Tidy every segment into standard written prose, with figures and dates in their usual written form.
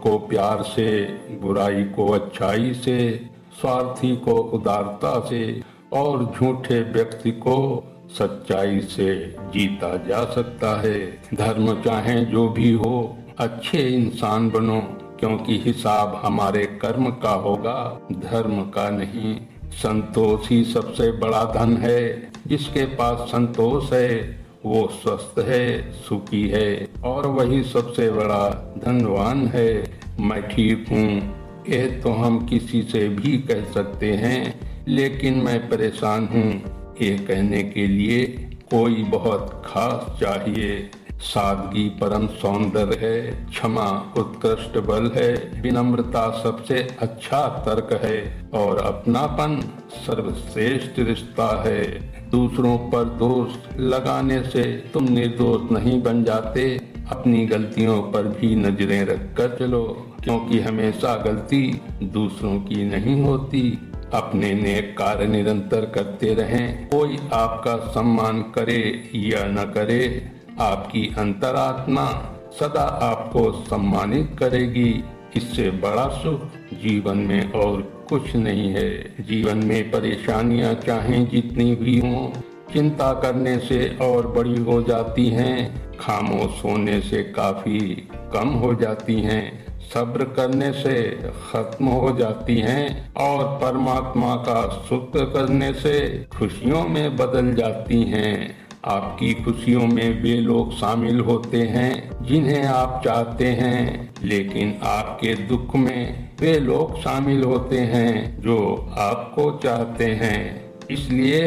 को प्यार से, बुराई को अच्छाई से, स्वार्थी को उदारता से और झूठे व्यक्ति को सच्चाई से जीता जा सकता है। धर्म चाहे जो भी हो, अच्छे इंसान बनो, क्योंकि हिसाब हमारे कर्म का होगा, धर्म का नहीं। संतोष ही सबसे बड़ा धन है। जिसके पास संतोष है वो स्वस्थ है, सुखी है और वही सबसे बड़ा धनवान है। मैं ठीक हूँ यह तो हम किसी से भी कह सकते हैं, लेकिन मैं परेशान हूँ ये कहने के लिए कोई बहुत खास चाहिए। सादगी परम सौंदर्य है, क्षमा उत्कृष्ट बल है, विनम्रता सबसे अच्छा तर्क है और अपनापन सर्वश्रेष्ठ रिश्ता है। दूसरों पर दोष लगाने से तुम निर्दोष नहीं बन जाते। अपनी गलतियों पर भी नजरें रखकर चलो, क्योंकि हमेशा गलती दूसरों की नहीं होती। अपने नेक कार्य निरंतर करते रहें। कोई आपका सम्मान करे या न करे, आपकी अंतरात्मा सदा आपको सम्मानित करेगी। इससे बड़ा सुख जीवन में और कुछ नहीं है। जीवन में परेशानियां चाहे जितनी भी हों, चिंता करने से और बड़ी हो जाती हैं, खामोश होने से काफी कम हो जाती हैं, सब्र करने से खत्म हो जाती हैं और परमात्मा का शुक्र करने से खुशियों में बदल जाती हैं। आपकी खुशियों में वे लोग शामिल होते हैं जिन्हें आप चाहते हैं, लेकिन आपके दुख में वे लोग शामिल होते हैं जो आपको चाहते हैं। इसलिए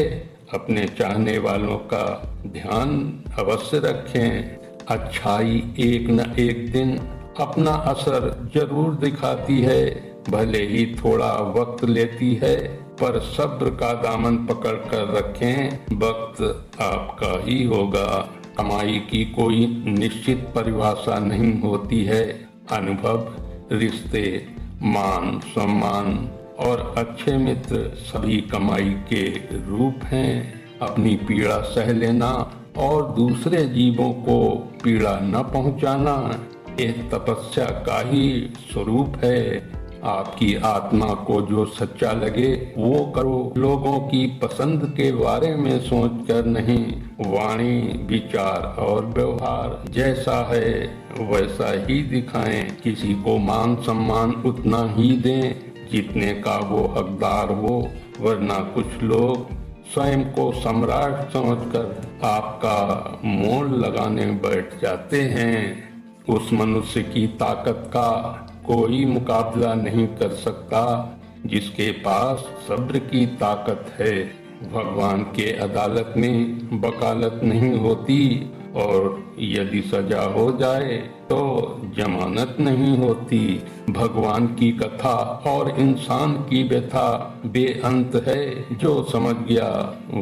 अपने चाहने वालों का ध्यान अवश्य रखें। अच्छाई एक न एक दिन अपना असर जरूर दिखाती है, भले ही थोड़ा वक्त लेती है, पर सब्र का दामन पकड़ कर रखें, वक्त आपका ही होगा। कमाई की कोई निश्चित परिभाषा नहीं होती है। अनुभव, रिश्ते, मान सम्मान और अच्छे मित्र सभी कमाई के रूप हैं। अपनी पीड़ा सह लेना और दूसरे जीवों को पीड़ा न पहुंचाना एक तपस्या का ही स्वरूप है। आपकी आत्मा को जो सच्चा लगे वो करो। लोगों की पसंद के बारे में सोचकर नहीं, वाणी, विचार और व्यवहार जैसा है वैसा ही दिखाएं। किसी को मान सम्मान उतना ही दें जितने का वो हकदार हो, वरना कुछ लोग स्वयं को सम्राट समझकर आपका मोल लगाने बैठ जाते हैं। उस मनुष्य की ताकत का कोई मुकाबला नहीं कर सकता जिसके पास सब्र की ताकत है। भगवान के अदालत में वकालत नहीं होती और यदि सजा हो जाए तो जमानत नहीं होती। भगवान की कथा और इंसान की व्यथा बेअंत है, जो समझ गया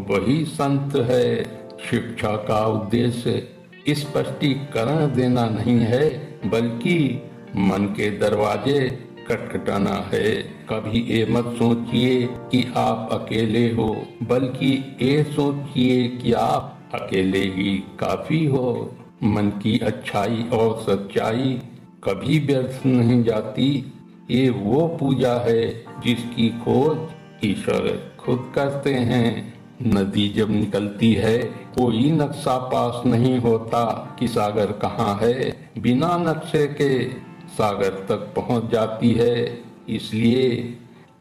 वही संत है। शिक्षा का उद्देश्य स्पष्टीकरण देना नहीं है, बल्कि मन के दरवाजे खटखटाना है। कभी ये मत सोचिए कि आप अकेले हो, बल्कि ये सोचिए कि आप अकेले ही काफी हो। मन की अच्छाई और सच्चाई कभी व्यर्थ नहीं जाती। ये वो पूजा है जिसकी खोज ईश्वर खुद करते हैं। नदी जब निकलती है कोई नक्शा पास नहीं होता कि सागर कहाँ है, बिना नक्शे के सागर तक पहुँच जाती है। इसलिए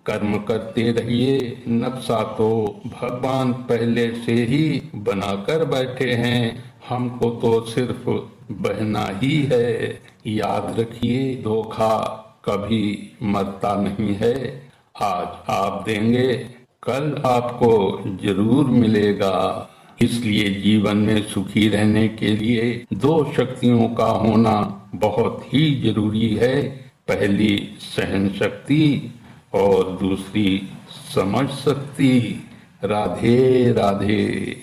कर्म करते रहिए, नक्शा तो भगवान पहले से ही बनाकर बैठे हैं, हमको तो सिर्फ बहना ही है। याद रखिए, धोखा कभी मरता नहीं है। आज आप देंगे, कल आपको जरूर मिलेगा। इसलिए जीवन में सुखी रहने के लिए दो शक्तियों का होना बहुत ही जरूरी है। पहली सहन शक्ति और दूसरी समझ शक्ति। राधे राधे।